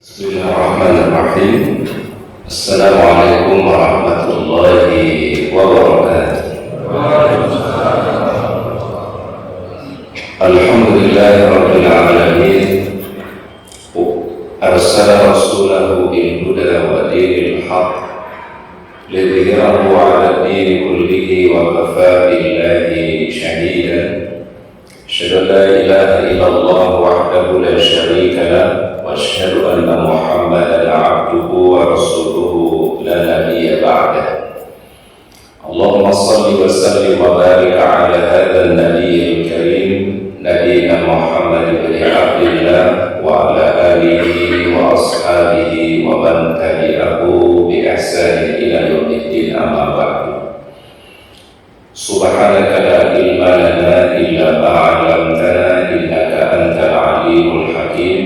Bismillahirrahmanirrahim. Assalamualaikum warahmatullahi wabarakatuh. Alhamdulillahi alamin. Arsala rasulahu bil huda wa dinil haqq lidhhirahu 'ala ad-din kullihi wa kafaa billahi shahidan. Asyhadu an la ilaha illallah wahdahu la syarika lahu وأشهد أن محمدا عبده ورسوله لا نبي بعده. اللهم صل وسلم وبارك على هذا النبي الكريم نبينا محمد بن عبد الله وعلى آله وأصحابه ومن تبعه بإحسان إلى يوم الدين. أما بعد. سبحانك لا علم لنا إلا ما علمتنا إنك أنت العليم الحكيم.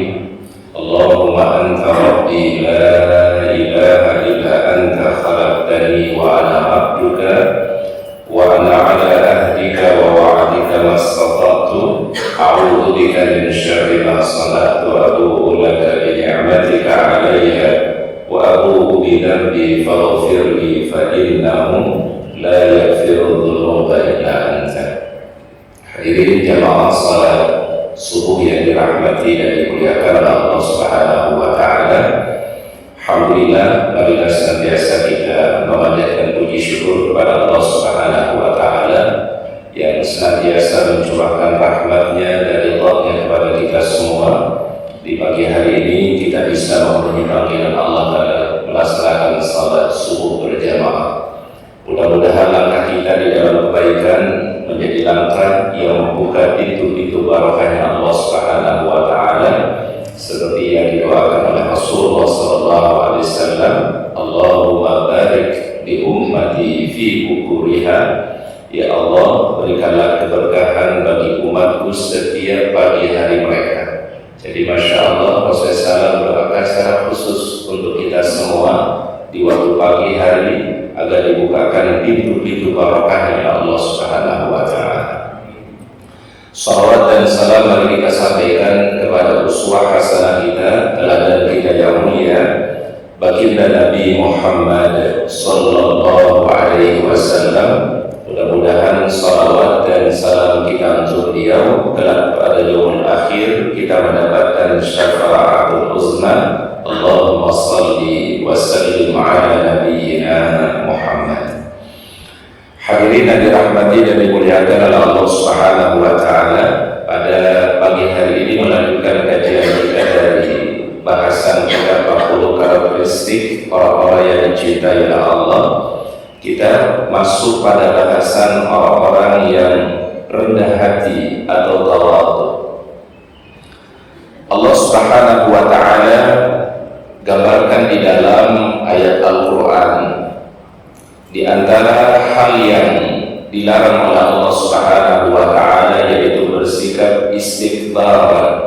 اللهم أنت ربي لا إله إلا أنت خلقتني وأنا عبدك وأنا على عهدك ووعدك ما استطعت أعوذ بك من شر ما صنعت وأبوء لك بنعمتك علي وأبوء بذنبي فاغفر لي فإنه لا يغفر الذنوب إلا أنت. Hadirin jamaah salat subuh yang dirahmati dan dimuliakan oleh Allah Subhanahu wa taala. Alhamdulillah, marilah senantiasa kita memanjatkan puji syukur kepada Allah Subhanahu wa taala yang senantiasa mencurahkan rahmat-Nya dan ridha-Nya kepada kita semua. Di pagi hari ini kita bisa memenuhi panggilan Allah dalam melaksanakan salat subuh berjamaah. Mudah-mudahan langkah kita di dalam kebaikan menjadi langkah yang membuka pintu-pintu barokahnya Allah Subhanahu wa taala seperti yang didoakan oleh Rasulullah sallallahu alaihi wasallam, Allahumma barik li ummati fi bukuriha. Ya Allah, berikanlah keberkahan bagi umatku setiap pagi hari mereka. Jadi Masya Allah, Rasulullah SAW berdoakan secara khusus untuk kita semua di waktu pagi hari agar dibukakan pintu-pintu barokahnya Allah Subhanahu wa taala. Salawat dan salam mari kita sampaikan kepada uswah hasanah kita, teladan kita yang mulia, baginda Nabi Muhammad sallallahu alaihi wasallam. Mudah-mudahan salawat dan salam kita untuk beliau kelak pada yaumul akhir kita mendapatkan syafa'atul uzma. Allahumma salli wa sallim ala nabiyyina Muhammad. Hadirin yang dirahmati dan dimuliakan oleh Allah Subhanahu wa taala, pada pagi hari ini melanjutkan kajian kita dari bahasan 40 karakteristik orang-orang yang dicintai oleh Allah. Kita masuk pada bahasan orang-orang yang rendah hati atau tawadhu. Allah Subhanahu wa taala gambarkan di dalam ayat Al-Quran di antara hal yang dilarang oleh Allah Subhanahu wa taala yaitu bersikap istikbar.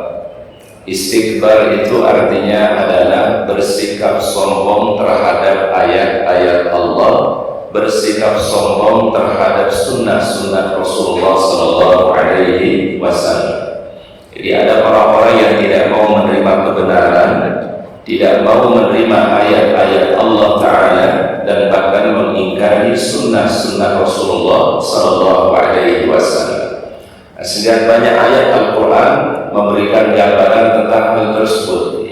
Istikbar itu artinya adalah bersikap sombong terhadap ayat-ayat Allah, bersikap sombong terhadap sunnah-sunnah Rasulullah sallallahu alaihi wasallam. Jadi ada orang-orang yang tidak mau menerima kebenaran, tidak mau menerima ayat-ayat Allah Ta'ala dan bahkan mengingkari sunnah-sunnah Rasulullah Sallallahu Alaihi Wasallam. Sehingga banyak ayat Al-Quran memberikan gambaran tentang hal tersebut.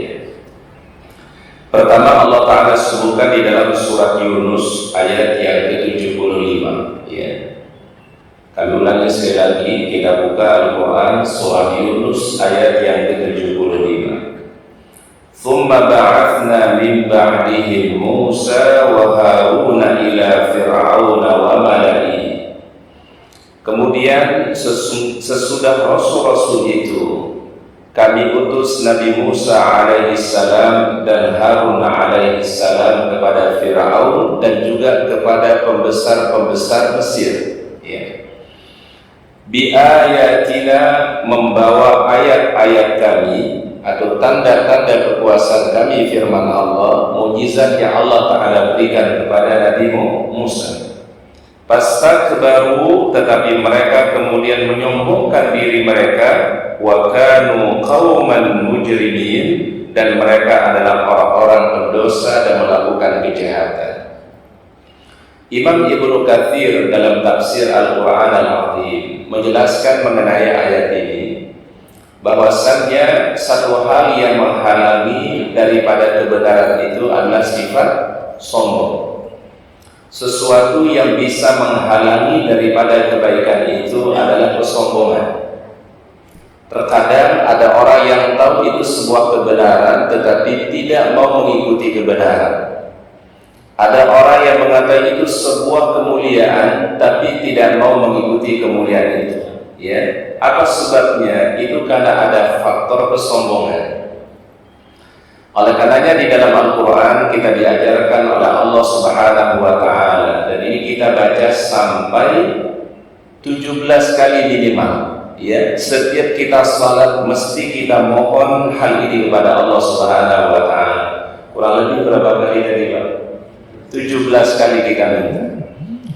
Pertama, Allah Ta'ala sebutkan di dalam surat Yunus ayat yang ke-75. Kami ulangi sekali lagi, kita buka Al-Quran surat Yunus ayat yang ke-75. ثم بعثنا من بعدهم موسى وهارون إلى فرعون وملئه. Kemudian sesudah Rasul-Rasul itu kami utus Nabi Musa alaihissalam dan Harun alaihissalam kepada Fir'aun dan juga kepada pembesar-pembesar Mesir. Bi ayatina, membawa ayat-ayat kami atau tanda-tanda kekuasaan kami, firman Allah, mukjizat yang Allah Ta'ala berikan kepada Nabi Musa. Fastakbaru, tetapi mereka kemudian menyombongkan diri mereka, wa kanu qauman mujrimin, dan mereka adalah orang-orang pendosa dan melakukan kejahatan. Imam Ibnu Katsir dalam tafsir Al-Quran Al-Azim menjelaskan mengenai ayat ini bahwasannya satu hal yang menghalangi daripada kebenaran itu adalah sifat sombong. Sesuatu yang bisa menghalangi daripada kebaikan itu adalah kesombongan. Terkadang ada orang yang tahu itu sebuah kebenaran tetapi tidak mau mengikuti kebenaran. Ada orang yang mengatakan itu sebuah kemuliaan tapi tidak mau mengikuti kemuliaan itu. Ya, apa sebabnya? Itu karena ada faktor kesombongan. Oleh karenanya di dalam Al-Quran kita diajarkan oleh Allah Subhanahu wa Ta'ala, dan ini kita baca sampai 17 kali minimal. Ya, setiap kita salat mesti kita mohon hal ini kepada Allah Subhanahu wa Ta'ala. Kurang lebih berapa kali tadi, Pak? 17 kali kita minta.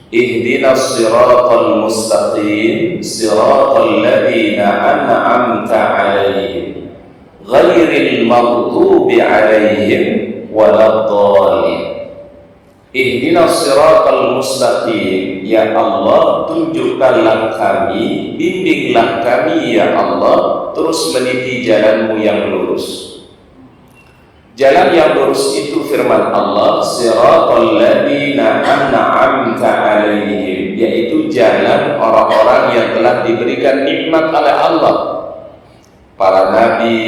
Ihdinas siratal mustaqim siratal ladzina an'amta 'alaihim ghairil maghdubi 'alaihim waladdallin. Ihdinas siratal mustaqim, ya Allah tunjukkanlah kami, bimbinglah kami ya Allah, terus meniti jalanmu yang lurus. Jalan yang lurus itu firman Allah, siratal ladzina an'amta 'alaihim, yaitu jalan orang-orang yang telah diberikan nikmat oleh Allah. Para nabi,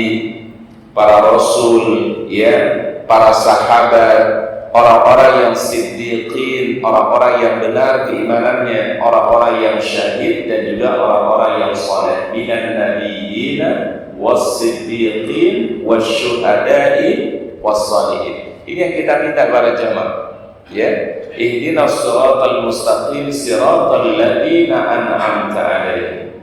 para rasul, ya, para sahabat, orang-orang yang siddiqin, orang-orang yang benar keimanannya, orang-orang yang syahid dan juga orang-orang yang saleh, minan nabiyyina was-siddiqin wasyuhada'i was-salihin. Ini yang kita minta para jamaah, ya. Ihdinas siratal mustaqim siratal ladzina an'amta 'alaihim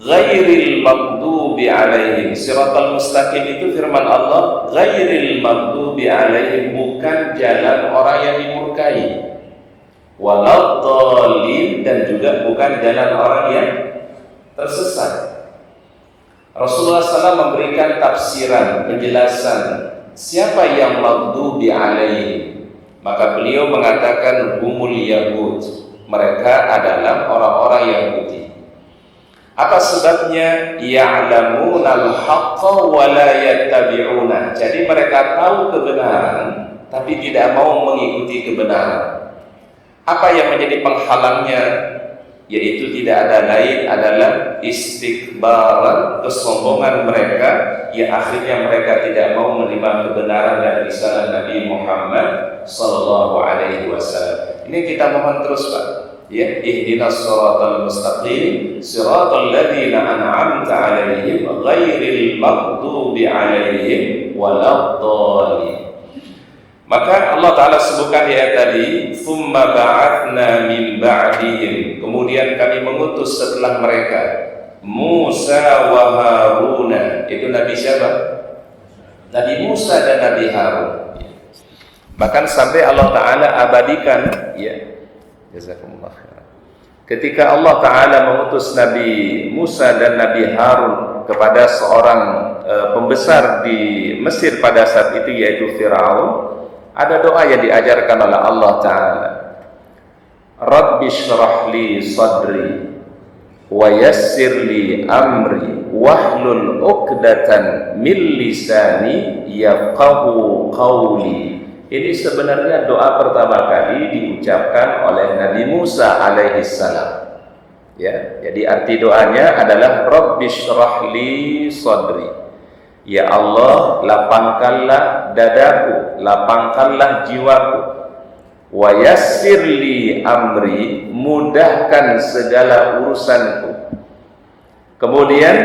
ghairil maghdubi 'alaihim. Siratal mustaqim itu firman Allah, ghairil maghdubi 'alaihim, bukan jalan orang yang dimurkai, waladdallin, dan juga bukan jalan orang yang tersesat. Rasulullah SAW memberikan tafsiran, penjelasan siapa yang maghdubi alaihim, maka beliau mengatakan humul yahud, mereka adalah orang-orang Yahudi. Apa sebabnya? Ya'lamunal haqqa wa la yattabi'una. Jadi mereka tahu kebenaran tapi tidak mau mengikuti kebenaran. Apa yang menjadi penghalangnya? Yaitu tidak ada lain adalah istikbaran, kesombongan mereka, yang akhirnya mereka tidak mau menerima kebenaran dan risalah Nabi Muhammad sallallahu alaihi wasallam. Ini kita mohon terus, Pak. Ya, ihdinas siratal mustaqim siratal ladzina an'amta 'alaihim ghairil maghdubi 'alaihim waladdallin. Maka Allah Ta'ala sebutkan di ayat tadi, "Tsumma ba'atsna min ba'dihim", kemudian kami mengutus setelah mereka Musa wa Haruna. Itu Nabi siapa? Nabi Musa dan Nabi Harun. Bahkan sampai Allah Ta'ala abadikan, ya, jazakumullah khairan, ketika Allah Ta'ala mengutus Nabi Musa dan Nabi Harun kepada seorang pembesar di Mesir pada saat itu, yaitu Fir'aun, ada doa yang diajarkan oleh Allah Ta'ala. Rabbi shrah li sadri wa yassir li amri wahlul uqdatan min lisani yafqahu qawli. Ini sebenarnya doa pertama kali diucapkan oleh Nabi Musa alaihissalam. Ya, jadi arti doanya adalah Rabbi shrah li sadri, ya Allah, lapangkanlah dadaku, lapangkanlah jiwaku, wa yassir li amri, mudahkan segala urusanku, kemudian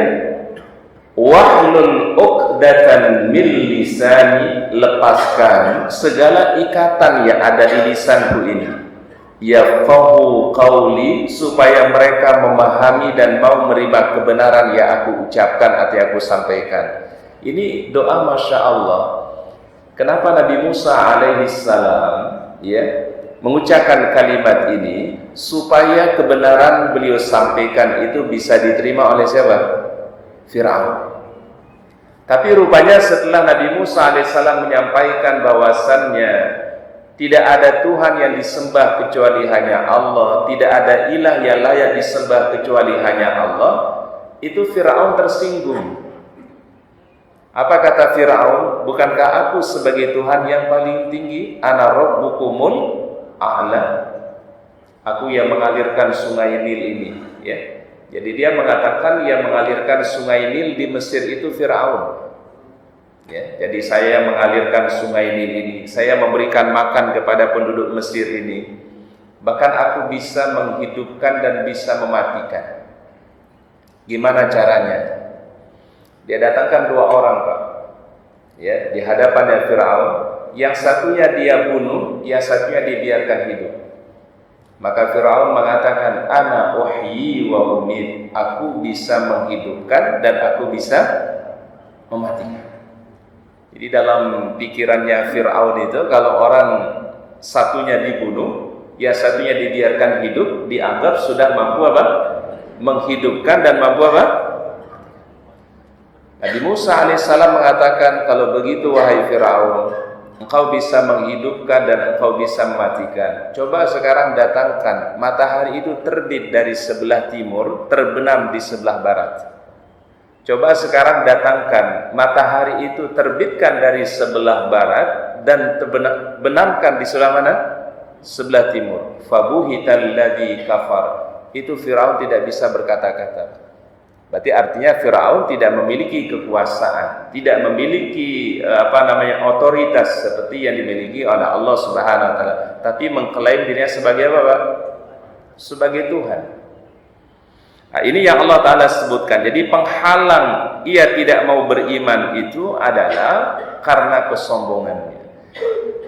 wahlul uqdatan min lisani, lepaskan segala ikatan yang ada di lisanku ini, yafqahu qawli, supaya mereka memahami dan mau menerima kebenaran yang aku ucapkan atau yang aku sampaikan. Ini doa Masya Allah. Kenapa Nabi Musa alaihissalam, ya, mengucapkan kalimat ini? Supaya kebenaran beliau sampaikan itu bisa diterima oleh siapa? Fir'aun. Tapi rupanya setelah Nabi Musa alaihissalam menyampaikan bahwasannya tidak ada Tuhan yang disembah kecuali hanya Allah, tidak ada ilah yang layak disembah kecuali hanya Allah, itu Fir'aun tersinggung. Apa kata Fir'aun? Bukankah aku sebagai Tuhan yang paling tinggi? Ana rabbukumul a'la. Aku yang mengalirkan sungai Nil ini, ya. Jadi dia mengatakan yang mengalirkan sungai Nil di Mesir itu Fir'aun. Ya, jadi saya mengalirkan sungai Nil ini, saya memberikan makan kepada penduduk Mesir ini. Bahkan aku bisa menghidupkan dan bisa mematikan. Gimana caranya? Dia datangkan 2 orang, Pak. Ya, di hadapannya Fir'aun, yang satunya dia bunuh, yang satunya dibiarkan hidup. Maka Fir'aun mengatakan, ana uhyi wa umit, aku bisa menghidupkan dan aku bisa mematikan. Jadi dalam pikirannya Fir'aun itu, kalau orang satunya dibunuh, ya satunya dibiarkan hidup, dianggap sudah mampu apa? Menghidupkan dan mampu apa? Nabi Musa alaihissalam mengatakan, kalau begitu wahai Fir'aun, engkau bisa menghidupkan dan engkau bisa mematikan. Coba sekarang datangkan matahari itu terbit dari sebelah timur, terbenam di sebelah barat. Coba sekarang datangkan matahari itu terbitkan dari sebelah barat dan benamkan di sebelah mana? Sebelah timur. Fabuhital ladzi kafar. Itu Firaun tidak bisa berkata-kata. Berarti artinya Firaun tidak memiliki kekuasaan, tidak memiliki otoritas seperti yang dimiliki oleh Allah Subhanahu wa taala, tapi mengklaim dirinya sebagai apa, Pak? Sebagai Tuhan. Nah, ini yang Allah Ta'ala sebutkan. Jadi penghalang ia tidak mau beriman itu adalah karena kesombongannya.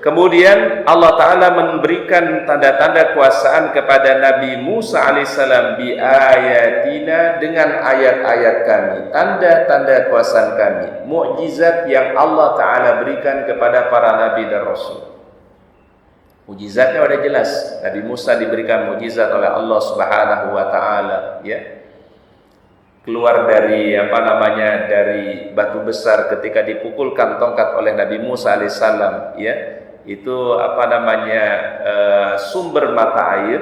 Kemudian Allah Ta'ala memberikan tanda-tanda kuasaan kepada Nabi Musa alaihissalam bi ayatina, dengan ayat-ayat kami, tanda-tanda kuasaan kami, mukjizat yang Allah Ta'ala berikan kepada para nabi dan rasul. Mukjizatnya sudah jelas. Nabi Musa diberikan mukjizat oleh Allah Subhanahu wa taala, ya. Keluar dari dari batu besar ketika dipukulkan tongkat oleh Nabi Musa alaihissalam, ya. Itu sumber mata air.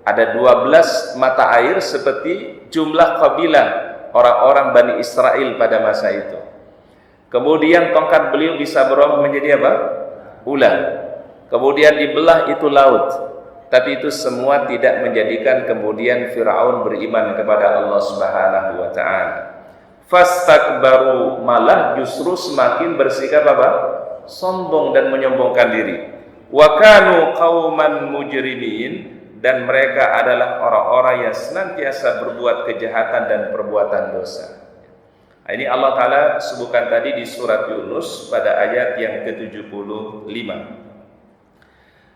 Ada 12 mata air seperti jumlah kabilah orang-orang Bani Israel pada masa itu. Kemudian tongkat beliau bisa berubah menjadi apa? Ular. Kemudian dibelah itu laut. Tapi itu semua tidak menjadikan kemudian Fir'aun beriman kepada Allah Subhanahu wa ta'ala. Fastakbaru, malah justru semakin bersikap apa? Sombong dan menyombongkan diri. Wa kanu qauman mujrimin, dan mereka adalah orang-orang yang senantiasa berbuat kejahatan dan perbuatan dosa. Nah, ini Allah Ta'ala sebutkan tadi di surat Yunus pada ayat yang ke-75.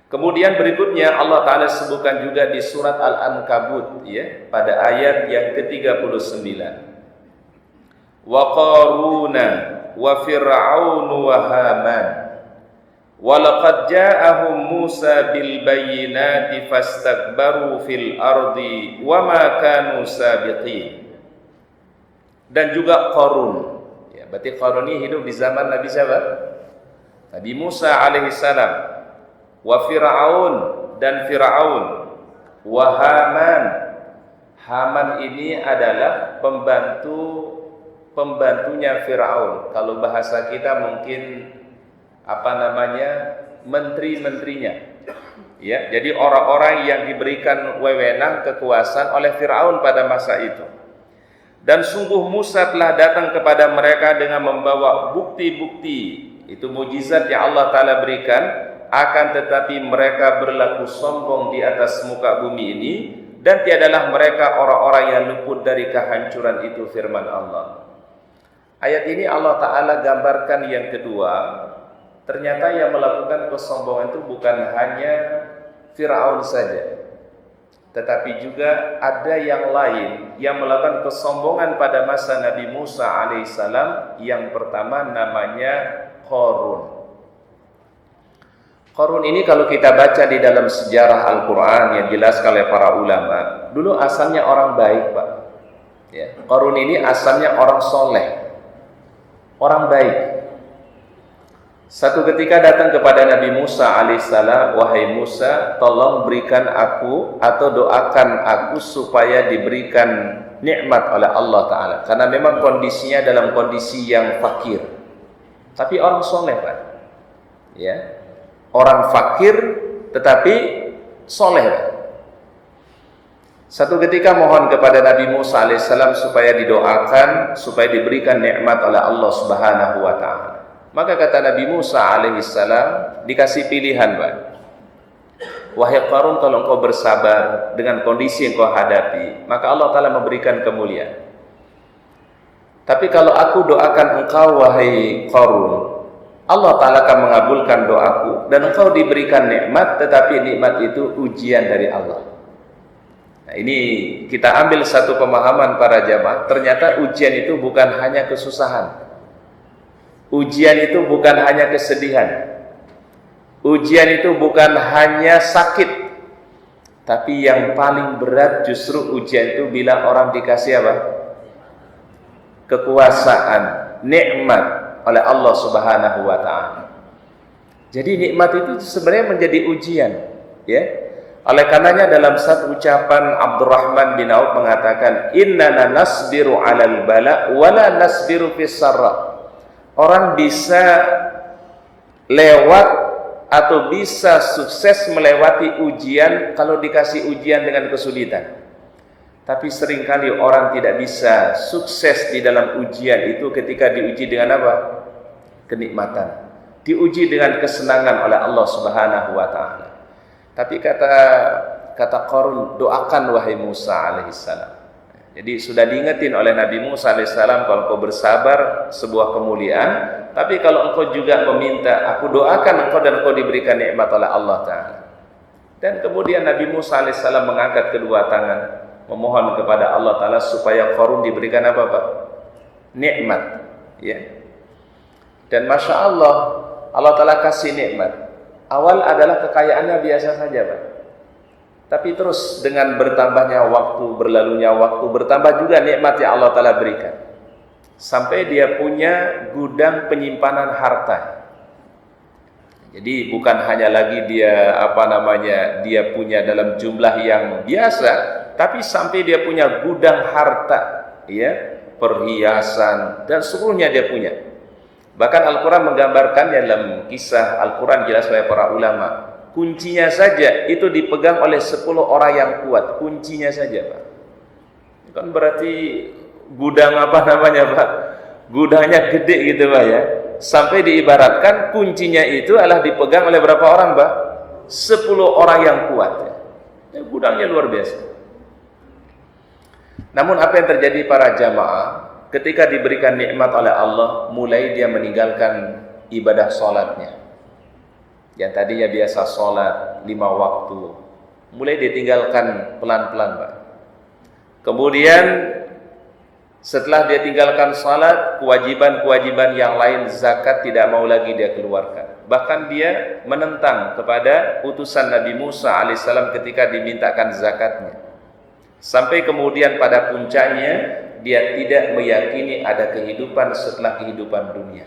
Kemudian berikutnya Allah Ta'ala sebutkan juga di surat Al-Ankabut, ya, pada ayat yang ke-39. Wa qaruna wa fir'aun wa haman wa laqad ja'ahum Musa bil bayyinati fastakbaru fil ardi wa ma kanu sabiqin. Dan juga Qarun, ya, berarti Qarun ini hidup di zaman Nabi siapa? Nabi Musa alaihissalam. Wa Fir'aun, dan Fir'aun. Wa Haman. Haman ini adalah pembantunya Fir'aun. Kalau bahasa kita mungkin menteri-menterinya. Ya, jadi orang-orang yang diberikan wewenang kekuasaan oleh Fir'aun pada masa itu. Dan sungguh Musa telah datang kepada mereka dengan membawa bukti-bukti. Itu mukjizat yang Allah Ta'ala berikan. Akan tetapi mereka berlaku sombong di atas muka bumi ini, dan tiadalah mereka orang-orang yang luput dari kehancuran itu, firman Allah. Ayat ini Allah Ta'ala gambarkan yang kedua. Ternyata yang melakukan kesombongan itu bukan hanya Fir'aun saja, tetapi juga ada yang lain yang melakukan kesombongan pada masa Nabi Musa alaihissalam. Yang pertama namanya Qarun. Qarun ini kalau kita baca di dalam sejarah Al-Quran yang dijelaskan oleh para ulama, dulu asalnya orang baik, Pak. Ya, Qarun ini asalnya orang soleh. orang baik. Satu ketika datang kepada Nabi Musa alaihissalam, wahai Musa, tolong berikan aku atau doakan aku supaya diberikan nikmat oleh Allah Ta'ala. Karena memang kondisinya dalam kondisi yang fakir. Tapi orang soleh, Pak. Ya. Orang fakir tetapi soleh, Pak. Satu ketika mohon kepada Nabi Musa alaihissalam supaya didoakan, supaya diberikan nikmat oleh Allah Subhanahu wa Ta'ala. Maka kata Nabi Musa alaihissalam, dikasih pilihan, Pak. Wahai Qarun, kalau engkau bersabar dengan kondisi yang kau hadapi, maka Allah Ta'ala memberikan kemuliaan. Tapi kalau aku doakan engkau, wahai Qarun, Allah Ta'ala akan mengabulkan doaku dan engkau diberikan nikmat, tetapi nikmat itu ujian dari Allah. Nah, ini kita ambil satu pemahaman para jamaah, ternyata ujian itu bukan hanya kesusahan. Ujian itu bukan hanya kesedihan. Ujian itu bukan hanya sakit. Tapi yang paling berat justru ujian itu bila orang dikasih apa? Kekuasaan, nikmat oleh Allah Subhanahu wa Ta'ala. Jadi nikmat itu sebenarnya menjadi ujian, ya. Oleh karenanya dalam satu ucapan Abdurrahman bin Auf mengatakan, "Innana nasbiru 'alal bala wa la nasbiru fis sarra." Orang bisa lewat atau bisa sukses melewati ujian kalau dikasih ujian dengan kesulitan. Tapi seringkali orang tidak bisa sukses di dalam ujian itu ketika diuji dengan apa? Kenikmatan. Diuji dengan kesenangan oleh Allah Subhanahu wa Ta'ala. Tapi kata Qarun, doakan wahai Musa alaihissalam. Jadi sudah diingetin oleh Nabi Musa alaihissalam, kalau engkau bersabar sebuah kemuliaan, tapi kalau engkau juga meminta, aku doakan engkau dan engkau diberikan nikmat oleh Allah Ta'ala. Dan kemudian Nabi Musa alaihissalam mengangkat kedua tangan, memohon kepada Allah Ta'ala supaya Qarun diberikan apa, Pak? Nikmat, ya. Dan Masya Allah, Allah Ta'ala kasih nikmat. Awal adalah kekayaannya biasa saja, Pak. Tapi terus dengan bertambahnya waktu, berlalunya waktu, bertambah juga nikmat yang Allah Ta'ala berikan. Sampai dia punya gudang penyimpanan harta. Jadi bukan hanya lagi dia punya dalam jumlah yang biasa, tapi sampai dia punya gudang harta, ya, perhiasan dan seluruhnya dia punya. Bahkan Al-Quran menggambarkan dalam kisah Al-Quran jelas oleh para ulama, kuncinya saja itu dipegang oleh 10 orang yang kuat, kuncinya saja, Pak. Kan berarti gudang Pak? Gudangnya gede gitu, Pak, ya. Sampai diibaratkan kuncinya itu adalah dipegang oleh berapa orang, Pak? 10 orang yang kuat, ya. Gudangnya luar biasa. Namun apa yang terjadi para jamaah ketika diberikan nikmat oleh Allah, mulai dia meninggalkan ibadah sholatnya. Yang tadinya biasa sholat 5 waktu, mulai ditinggalkan pelan-pelan, Pak. Kemudian setelah dia tinggalkan sholat, kewajiban-kewajiban yang lain, zakat tidak mau lagi dia keluarkan. Bahkan dia menentang kepada utusan Nabi Musa alaihissalam ketika dimintakan zakatnya. Sampai kemudian pada puncaknya dia tidak meyakini ada kehidupan setelah kehidupan dunia.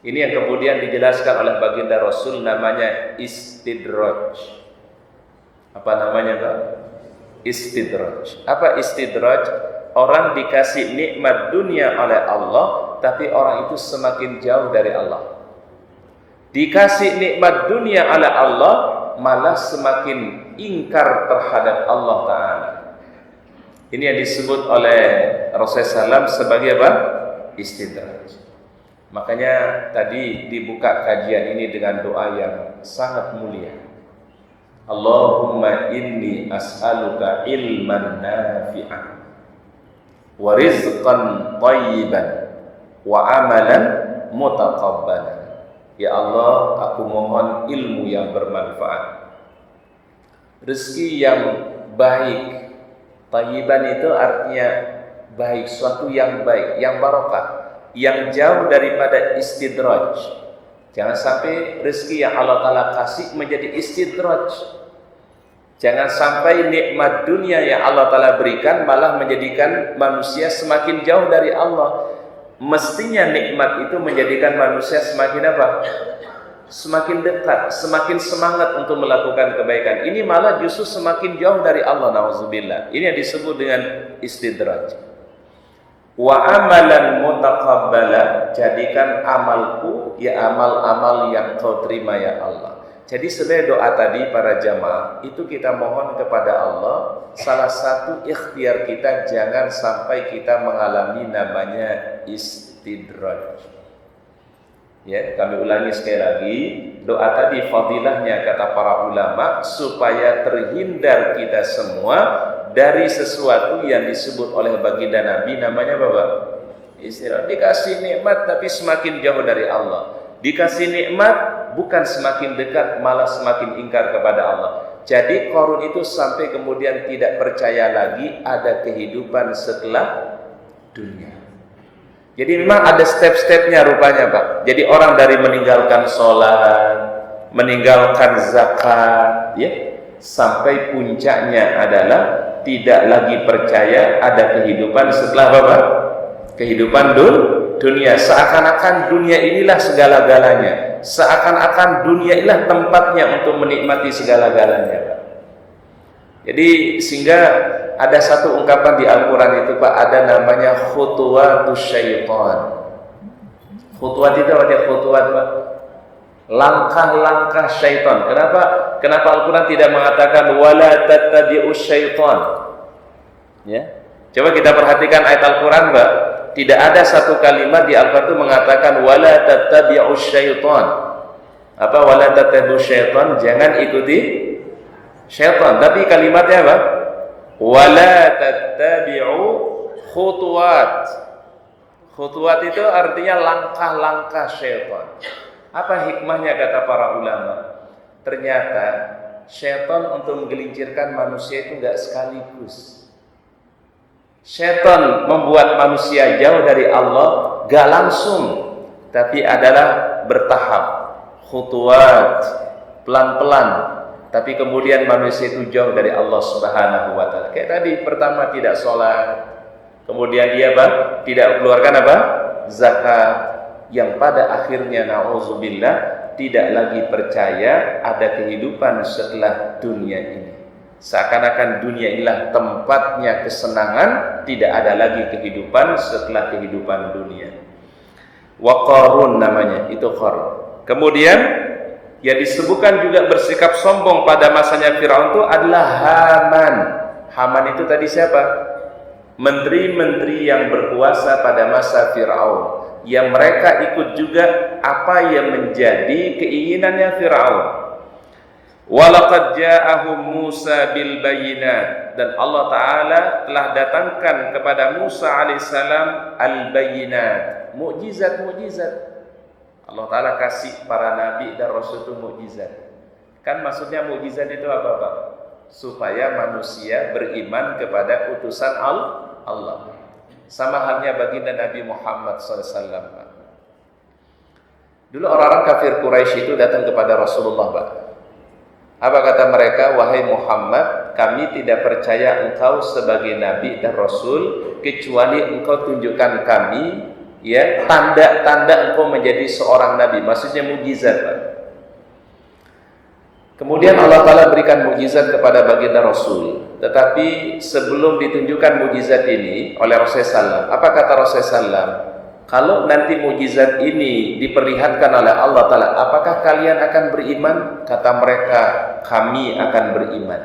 Ini yang kemudian dijelaskan oleh baginda Rasul, namanya istidraj. Apa namanya, Pak? Istidraj. Apa istidraj? Orang dikasih nikmat dunia oleh Allah, tapi orang itu semakin jauh dari Allah. Dikasih nikmat dunia oleh Allah, malah semakin ingkar terhadap Allah Ta'ala. Ini yang disebut oleh Rasulullah SAW sebagai apa? Istidraj. Makanya tadi dibuka kajian ini dengan doa yang sangat mulia. Allahumma inni as'aluka ilman nafi'an wa rizqan thayyiban wa amalan mutaqabbalan. Ya Allah, aku mohon ilmu yang bermanfaat, rezeki yang baik. Thayyiban itu artinya baik, suatu yang baik, yang barokah, yang jauh daripada istidraj. Jangan sampai rezeki yang Allah Ta'ala kasih menjadi istidraj. Jangan sampai nikmat dunia yang Allah Ta'ala berikan malah menjadikan manusia semakin jauh dari Allah, Mestinya nikmat itu menjadikan manusia semakin apa? Semakin dekat, semakin semangat untuk melakukan kebaikan. Ini malah justru semakin jauh dari Allah, na'udzubillah. Ini yang disebut dengan istidraj. Wa amalan mutaqabbala, jadikan amalku ya amal-amal yang kau terima ya Allah. Jadi sebenarnya doa tadi para jamaah itu kita mohon kepada Allah, salah satu ikhtiar kita jangan sampai kita mengalami namanya istidraj. Ya, kami ulangi sekali lagi, doa tadi fadilahnya kata para ulama supaya terhindar kita semua dari sesuatu yang disebut oleh baginda Nabi namanya apa? Istidraj. Dikasih nikmat tapi semakin jauh dari Allah. Dikasih nikmat bukan semakin dekat, malah semakin ingkar kepada Allah. Jadi Qarun itu sampai kemudian tidak percaya lagi ada kehidupan setelah dunia. Jadi memang ada step-stepnya rupanya Pak. Jadi orang dari meninggalkan sholat, meninggalkan zakat, ya, sampai puncaknya adalah tidak lagi percaya ada kehidupan setelah apa? Kehidupan dunia. Seakan-akan dunia inilah segala-galanya. Seakan-akan dunia inilah tempatnya untuk menikmati segala-galanya Pak. Jadi sehingga ada satu ungkapan di Al-Quran itu Pak, ada namanya khutuwatus syaitan. Khutuwat itu apa dia khutuwat Pak? Langkah-langkah syaitan. Kenapa Al-Quran tidak mengatakan wala tattabi'us syaitan? Ya. Coba kita perhatikan ayat Al-Quran Pak. Tidak ada satu kalimat di Al-Quran itu mengatakan wala tattabi'us syaitan. Apa wala tattabi'us syaitan? Jangan ikuti syaitan. Tapi kalimatnya apa? Wala tattabi'u khutuwat. Khutuwat itu artinya langkah-langkah syaitan. Apa hikmahnya kata para ulama? Ternyata syaitan untuk menggelincirkan manusia itu enggak sekaligus. Syaitan membuat manusia jauh dari Allah enggak langsung, tapi adalah bertahap. Khutuwat, pelan-pelan. Tapi kemudian manusia itu jauh dari Allah Subhanahu wa taala. Kayak tadi pertama tidak sholat, kemudian dia apa? Tidak keluarkan apa? Zakat, yang pada akhirnya na'udzubillah tidak lagi percaya ada kehidupan setelah dunia ini. Seakan-akan dunia inilah tempatnya kesenangan, tidak ada lagi kehidupan setelah kehidupan dunia. Wa Qarun namanya, itu Qarun. Kemudian yang disebutkan juga bersikap sombong pada masanya Firaun itu adalah Haman. Haman itu tadi siapa? Menteri-menteri yang berkuasa pada masa Firaun, yang mereka ikut juga apa yang menjadi keinginannya Firaun. Walaqad ja'ahum Musa bil bayyinat, dan Allah Ta'ala telah datangkan kepada Musa alaihissalam al bayyinat, mukjizat-mukjizat. Allah Ta'ala kasih para nabi dan rasul itu mukjizat. Kan maksudnya mukjizat itu apa Pak? Supaya manusia beriman kepada utusan Allah. Sama halnya baginda Nabi Muhammad SAW Pak. Dulu orang-orang kafir Quraisy itu datang kepada Rasulullah Pak. Apa kata mereka? Wahai Muhammad, kami tidak percaya engkau sebagai nabi dan rasul kecuali engkau tunjukkan kami ya tanda-tanda engkau menjadi seorang nabi, maksudnya mukjizat Pak. Kemudian Allah Ta'ala berikan mukjizat kepada baginda Rasul. Tetapi sebelum ditunjukkan mukjizat ini oleh Rasulullah SAW, apa kata Rasulullah SAW? Kalau nanti mukjizat ini diperlihatkan oleh Allah Ta'ala, apakah kalian akan beriman? Kata mereka, kami akan beriman.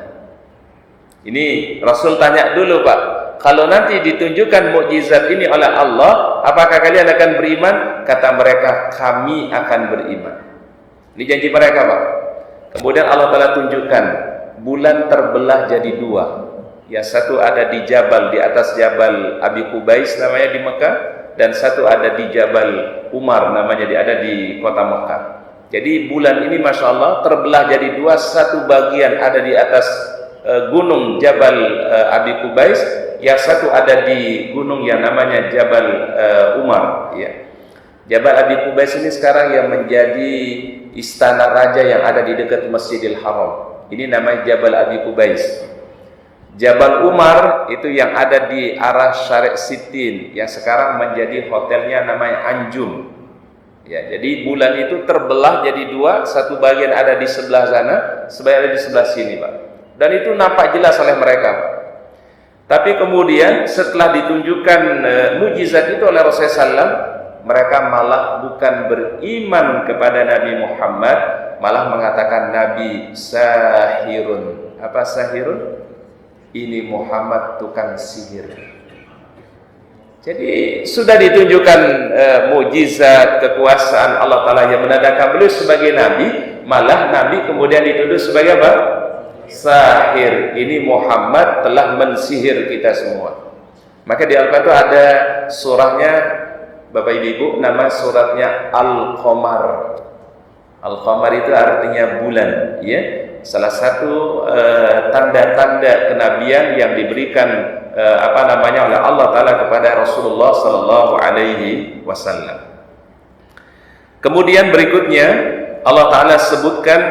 Ini Rasul tanya dulu Pak, kalau nanti ditunjukkan mukjizat ini oleh Allah, apakah kalian akan beriman? Kata mereka, kami akan beriman. Ini janji mereka Pak. Kemudian Allah Ta'ala tunjukkan bulan terbelah jadi dua. Yang satu ada di Jabal, di atas Jabal Abi Qubais namanya di Mekah, dan satu ada di Jabal Umar namanya, ada di kota Mekah. Jadi bulan ini Masya Allah terbelah jadi dua, satu bagian ada di atas gunung Jabal Abi Qubais, yang satu ada di gunung yang namanya Jabal Umar ya. Jabal Abi Qubais ini sekarang yang menjadi istana raja yang ada di dekat Masjidil Haram. Ini namanya Jabal Abi Qubais. Jabal Umar itu yang ada di arah Syarek Sitin, yang sekarang menjadi hotelnya namanya Anjum. Ya, jadi bulan itu terbelah jadi dua, satu bagian ada di sebelah sana, sebagian ada di sebelah sini, Pak. Dan itu nampak jelas oleh mereka, Pak. Tapi kemudian setelah ditunjukkan mukjizat itu oleh Rasulullah SAW, mereka malah bukan beriman kepada Nabi Muhammad, malah mengatakan Nabi sahirun. Apa sahirun? Ini Muhammad tukang sihir. Jadi sudah ditunjukkan mukjizat kekuasaan Allah Ta'ala yang menandakan beliau sebagai Nabi, malah Nabi kemudian dituduh sebagai apa? Sahir. Ini Muhammad telah mensihir kita semua. Maka di Al-Quran itu ada surahnya, Bapak Ibu, nama suratnya Al-Qamar. Al-Qamar itu artinya bulan, ya. Salah satu tanda-tanda kenabian yang diberikan oleh Allah Ta'ala kepada Rasulullah Sallallahu Alaihi Wasallam. Kemudian berikutnya Allah Ta'ala sebutkan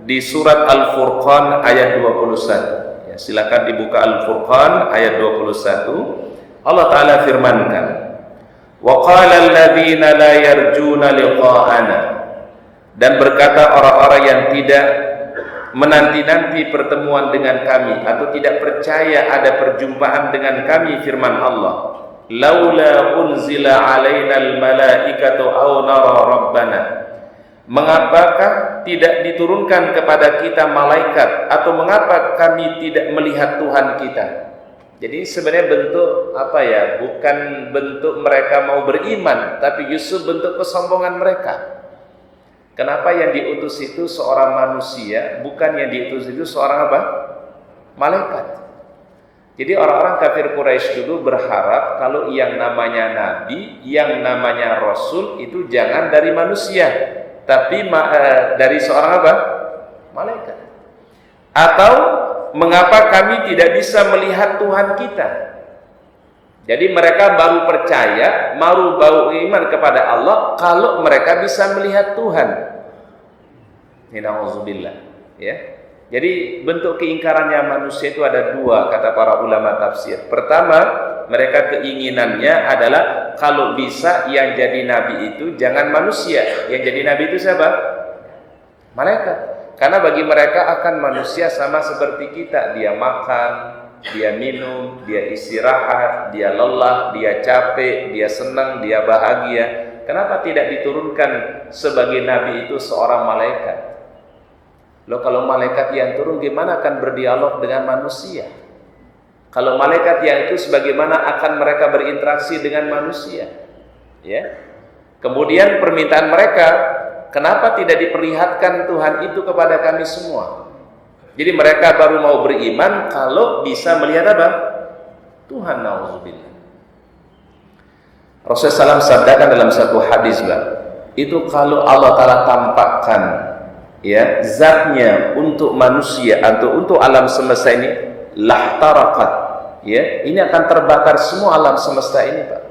di surat Al-Furqan ayat 21. Ya, silakan dibuka Al-Furqan ayat 21. Allah Ta'ala firmankan, wa qala alladhina la yarjuna liqa'ana, dan berkata orang-orang yang tidak menanti-nanti pertemuan dengan kami atau tidak percaya ada perjumpaan dengan kami, firman Allah, laula unzila alainal malaikatu aw nara rabbana, mengapakah tidak diturunkan kepada kita malaikat, atau mengapa kami tidak melihat Tuhan kita. Jadi sebenarnya bentuk bukan bentuk mereka mau beriman, tapi justru bentuk kesombongan mereka. Kenapa yang diutus itu seorang manusia, bukan yang diutus itu seorang apa? Malaikat. Jadi orang-orang kafir Quraisy dulu berharap kalau yang namanya nabi, yang namanya rasul itu jangan dari manusia, tapi dari seorang apa? Malaikat. Atau mengapa kami tidak bisa melihat Tuhan kita? Jadi mereka baru percaya, baru iman kepada Allah kalau mereka bisa melihat Tuhan. Na'udzubillah, ya. Jadi bentuk keingkarannya manusia itu ada dua, kata para ulama tafsir. Pertama, mereka keinginannya adalah kalau bisa yang jadi nabi itu jangan manusia, yang jadi nabi itu siapa? Malaikat. Karena bagi mereka akan manusia sama seperti kita, dia makan, dia minum, dia istirahat, dia lelah, dia capek, dia senang, dia bahagia. Kenapa tidak diturunkan sebagai nabi itu seorang malaikat? Loh, kalau malaikat yang turun gimana akan berdialog dengan manusia? Kalau malaikat yang itu sebagaimana akan mereka berinteraksi dengan manusia? Ya. Kemudian permintaan mereka, kenapa tidak diperlihatkan Tuhan itu kepada kami semua? Jadi mereka baru mau beriman kalau bisa melihat apa? Tuhan. Na'udzubillah. Rasulullah SAW sabdakan dalam satu hadis, itu kalau Allah Ta'ala tampakkan ya zatnya untuk manusia atau untuk alam semesta ini, lahtarakat, ya, ini akan terbakar semua alam semesta ini, Pak.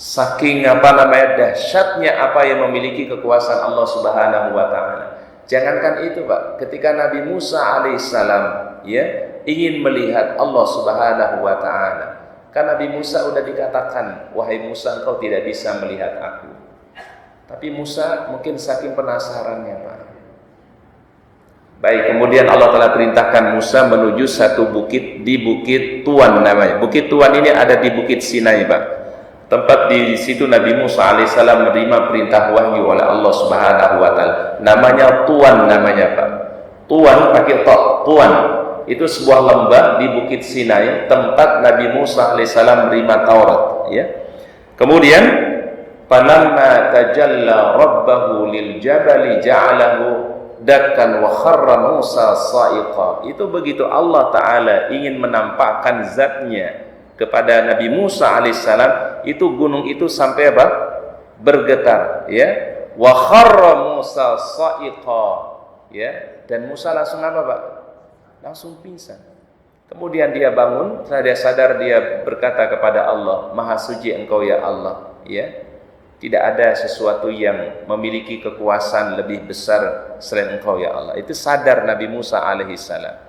Saking dahsyatnya apa yang memiliki kekuasaan Allah Subhanahu wa Ta'ala. Jangankan itu, Pak, ketika Nabi Musa alaihissalam ya ingin melihat Allah Subhanahu wa Ta'ala, kan Nabi Musa sudah dikatakan, wahai Musa, engkau tidak bisa melihat aku. Tapi Musa mungkin saking penasarannya, Pak. Baik, kemudian Allah telah perintahkan Musa menuju satu bukit di Bukit Tuan namanya. Bukit Tuan ini ada di Bukit Sinai, Pak. Tempat di situ Nabi Musa alaihissalam menerima perintah wahyu oleh Allah Subhanahu wa Ta'ala. Namanya Tuan namanya, Pak. Tuan pakai ta, Tuan. Itu sebuah lembah di Bukit Sinai, tempat Nabi Musa alaihissalam menerima Taurat, ya. Kemudian falamma tajalla rabbahu lil jabali ja'alahu dakkan wa kharra Musa sa'iqa. Itu begitu Allah Ta'ala ingin menampakkan zatnya kepada Nabi Musa alaihissalam, itu gunung itu sampai apa? Bergetar, ya. Wa kharra Musa sa'iqa, ya. Dan Musa langsung apa, Pak? Langsung pingsan. Kemudian dia bangun, setelah dia sadar dia berkata kepada Allah, Maha suci Engkau ya Allah, ya. Tidak ada sesuatu yang memiliki kekuasaan lebih besar selain Engkau ya Allah. Itu sadar Nabi Musa alaihissalam.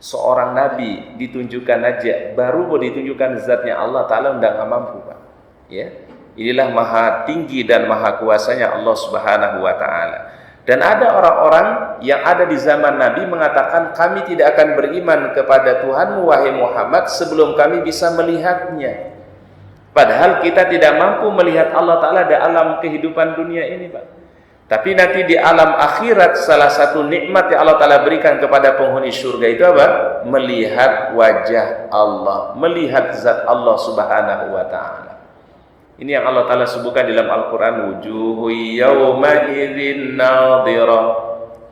seorang nabi ditunjukkan aja, baru mau ditunjukkan zatnya Allah Ta'ala udah nggak mampu, Pak. Ya, inilah maha tinggi dan maha kuasanya Allah Subhanahu wa Ta'ala. Dan ada orang-orang yang ada di zaman Nabi mengatakan, kami tidak akan beriman kepada Tuhanmu wahai Muhammad sebelum kami bisa melihatnya. Padahal kita tidak mampu melihat Allah Ta'ala di alam kehidupan dunia ini, Pak. Tapi nanti di alam akhirat, salah satu nikmat yang Allah Ta'ala berikan kepada penghuni surga itu apa? Melihat wajah Allah, melihat zat Allah Subhanahu wa Ta'ala. Ini yang Allah Ta'ala sebutkan dalam Al-Quran, wujuhu yawma idzin nadhirah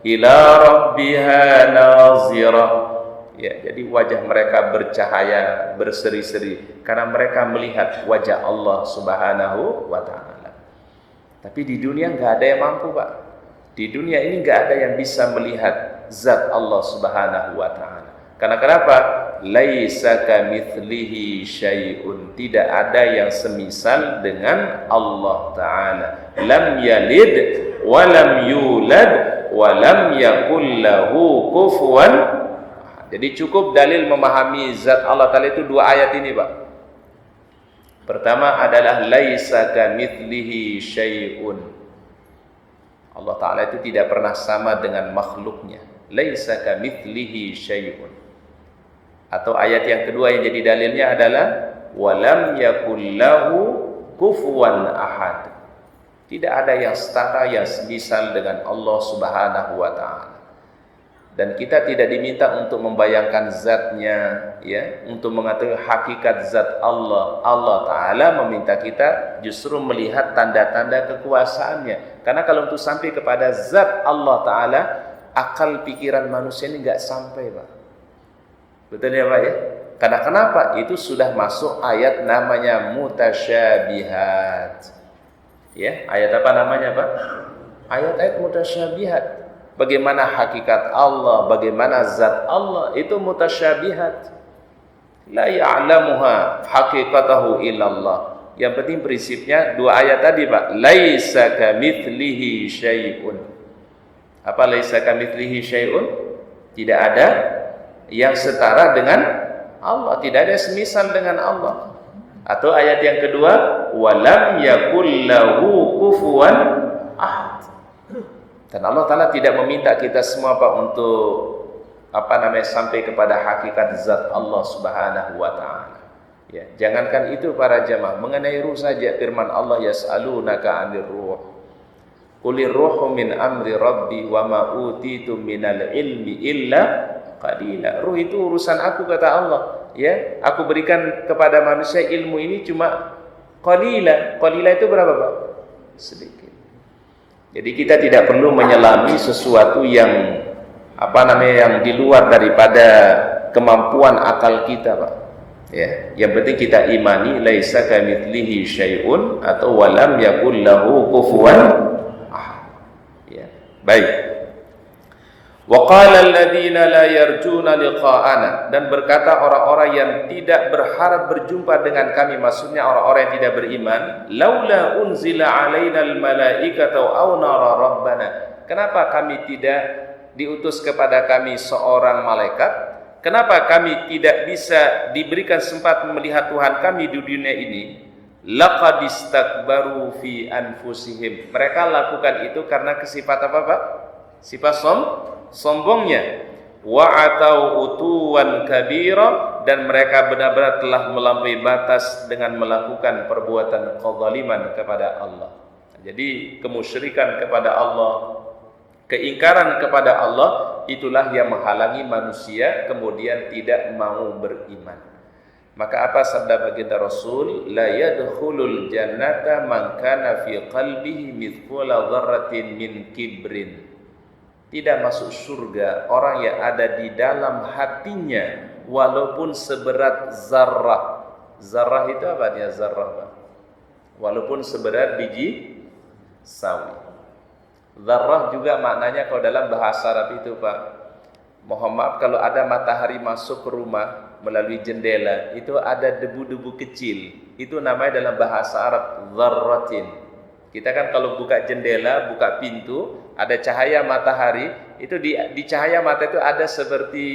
ila rabbiha nazirah. Ya, jadi wajah mereka bercahaya, berseri-seri karena mereka melihat wajah Allah Subhanahu wa Ta'ala. Tapi di dunia nggak ada yang mampu, Pak. Di dunia ini nggak ada yang bisa melihat zat Allah Subhanahu wa Ta'ala. Karena kenapa? Laisa kamitslihi syai'un. Tidak ada yang semisal dengan Allah Ta'ala. Lam yalid wa lam yulad wa lam yakul lahu kufuwan. Jadi cukup dalil memahami zat Allah Ta'ala itu dua ayat ini, Pak. Pertama adalah laisa kamitslihi syai'un. Allah Ta'ala itu tidak pernah sama dengan makhluknya. Laisa kamitslihi syai'un. Atau ayat yang kedua yang jadi dalilnya adalah walam yakul lahu kufuwan ahad. Tidak ada yang setara, yang semisal dengan Allah Subhanahu wa Ta'ala. Dan kita tidak diminta untuk membayangkan zatnya, ya, untuk mengetahui hakikat zat Allah. Allah Ta'ala meminta kita justru melihat tanda-tanda kekuasaannya. Karena kalau untuk sampai kepada zat Allah Ta'ala, akal pikiran manusia ini nggak sampai, Pak. Betul ya, Pak, ya? Karena kenapa? Itu sudah masuk ayat namanya mutasyabihat. Ya, ayat apa namanya, Pak? Ayat-ayat mutasyabihat. Bagaimana hakikat Allah, bagaimana zat Allah, itu mutasyabihat. La ya'lamuha haqiqatahu illallah. Yang penting prinsipnya dua ayat tadi, Pak. Laisa kamitslihi syai'un. Apa laisa kamitslihi syai'un? Tidak ada yang setara dengan Allah, tidak ada semisal dengan Allah. Atau ayat yang kedua, walam yakul lahu kufuwan ahad. Dan Allah Ta'ala tidak meminta kita semua, Pak, untuk sampai kepada hakikat zat Allah Subhanahu wa Ta'ala. Ya, jangankan itu para jamaah, mengenai ruh saja firman Allah, yas'alunaka 'anir ruh. Qulir ruhu min amri rabbi wa ma utitum minal ilmi illa qalila. Ruh itu urusan aku, kata Allah. Ya, aku berikan kepada manusia ilmu ini cuma qalila. Qalila itu berapa, Pak? Sedikit. Jadi kita tidak perlu menyelami sesuatu yang yang di luar daripada kemampuan akal kita, Pak. Ya, yang penting kita imani laisa kamitslihi syai'un atau walam yakul lahu kufuwan ahad. Ya, baik. Wa qala alladziina la yarjuna liqa'ana, dan berkata orang-orang yang tidak berharap berjumpa dengan kami, maksudnya orang-orang yang tidak beriman, laula unzila alainal malaikatu aw nara rabbana. Kenapa kami tidak diutus kepada kami seorang malaikat? Kenapa kami tidak bisa diberikan sempat melihat Tuhan kami di dunia ini? Laqad istakbaru fi anfusihim. Mereka lakukan itu karena kesifat apa, Pak? Sifat sombongnya. Wa atau utuwan kabira, dan mereka benar-benar telah melampaui batas dengan melakukan perbuatan kezaliman kepada Allah. Jadi kemusyrikan kepada Allah, keingkaran kepada Allah, itulah yang menghalangi manusia kemudian tidak mau beriman. Maka apa sabda baginda Rasul? La yadkhulul jannata man kana fi qalbihi mithqala dzarratin min kibrin. Tidak masuk surga orang yang ada di dalam hatinya walaupun seberat zarrah. Zarrah itu apa dia? Zarrah, Pak? Walaupun seberat biji sawi. Zarrah juga maknanya kalau dalam bahasa Arab itu, Pak, mohon maaf, kalau ada matahari masuk ke rumah melalui jendela, itu ada debu-debu kecil. Itu namanya dalam bahasa Arab zarratin. Kita kan kalau buka jendela, buka pintu, ada cahaya matahari, itu di cahaya mata itu ada seperti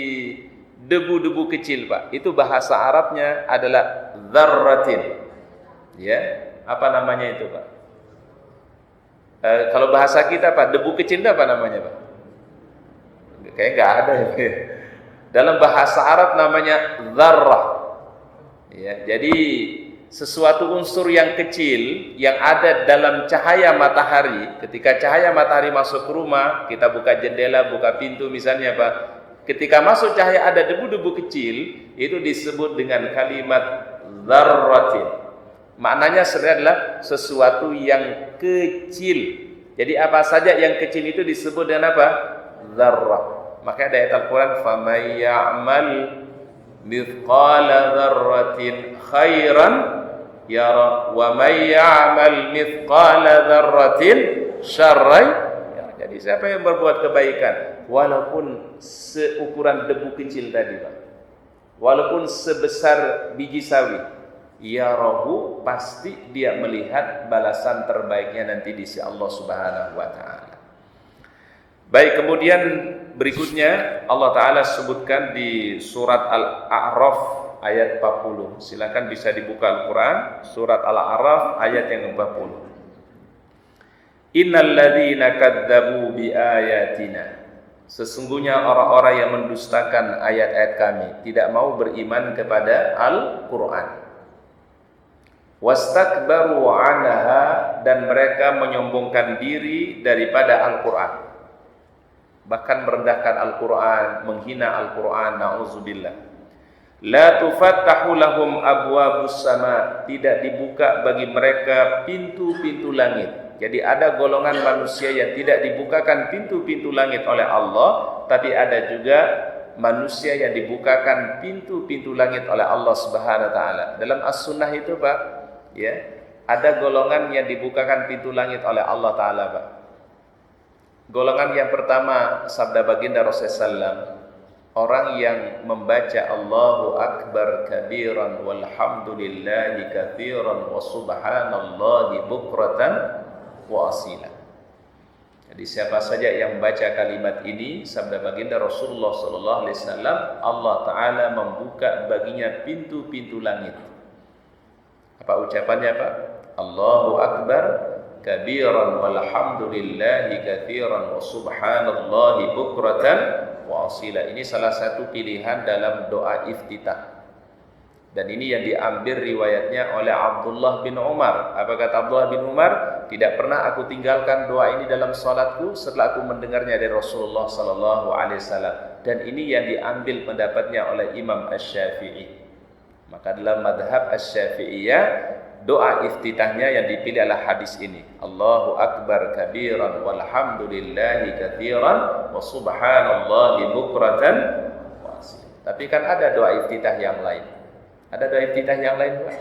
debu-debu kecil, Pak. Itu bahasa Arabnya adalah dzarratin. Ya, apa namanya itu, Pak? Kalau bahasa kita, Pak, debu kecil itu apa namanya, Pak? Kayaknya nggak ada ya, Pak. Dalam bahasa Arab namanya dzarrah. Ya, jadi sesuatu unsur yang kecil yang ada dalam cahaya matahari. Ketika cahaya matahari masuk ke rumah, kita buka jendela, buka pintu misalnya, Pak. Ketika masuk cahaya ada debu-debu kecil, itu disebut dengan kalimat dzarratin. Maknanya sebenarnya adalah sesuatu yang kecil. Jadi apa saja yang kecil itu disebut dengan apa? Dzarrah. Maka ada ayat Al-Quran, فَمَنْ يَعْمَلْ مِثْقَالَ ذَرَّةٍ خَيْرًا يَرَهُ وَمَنْ يَعْمَلْ مِثْقَالَ ذَرَّةٍ شَرًّا يَرَهُ. Jadi siapa yang berbuat kebaikan, walaupun seukuran debu kecil tadi, Pak, walaupun sebesar biji sawi, yarahu, pasti dia melihat balasan terbaiknya nanti di sisi Allah Subhanahu wa taala. Baik, kemudian berikutnya Allah taala sebutkan di surat Al-A'raf ayat 40. Silakan bisa dibuka Al-Qur'an, surat Al-A'raf ayat yang 40. Innal ladzina kadzdzabu bi ayatina. Sesungguhnya orang-orang yang mendustakan ayat-ayat kami, tidak mau beriman kepada Al-Qur'an. Wastakbaru anha, dan mereka menyombongkan diri daripada Al-Qur'an. Bahkan merendahkan Al-Qur'an, menghina Al-Qur'an, na'udzubillah. La tufattahu lahum abwabus sama, tidak dibuka bagi mereka pintu-pintu langit. Jadi ada golongan manusia yang tidak dibukakan pintu-pintu langit oleh Allah, tapi ada juga manusia yang dibukakan pintu-pintu langit oleh Allah Subhanahu wa taala. Dalam As-Sunnah itu, Pak, ya, ada golongan yang dibukakan pintu langit oleh Allah taala, Pak. Golongan yang pertama, sabda baginda Rasulullah SAW, orang yang membaca Allahu Akbar kabiran walhamdulillahi katsiran wa subhanallahi bukratan wa asila. Jadi siapa saja yang membaca kalimat ini, sabda baginda Rasulullah SAW, Allah Ta'ala membuka baginya pintu-pintu langit. Apa ucapannya, Pak? Allahu Akbar kabiran walhamdulillahi katsiran wa subhanallahi bukratan wa asila. Ini salah satu pilihan dalam doa iftitah. Dan ini yang diambil riwayatnya oleh Abdullah bin Umar. Apa kata Abdullah bin Umar? Tidak pernah aku tinggalkan doa ini dalam salatku setelah aku mendengarnya dari Rasulullah sallallahu alaihi wasallam. Dan ini yang diambil pendapatnya oleh Imam Asy-Syafi'i. Maka dalam madhab Asy-Syafi'iyah, doa iftitahnya yang dipilih adalah hadis ini. Allahu Akbar kabiran walhamdulillahi katsiran wa subhanallahi bukratan wa asila. Tapi kan ada doa iftitah yang lain. Ada doa iftitah yang lain, Pak?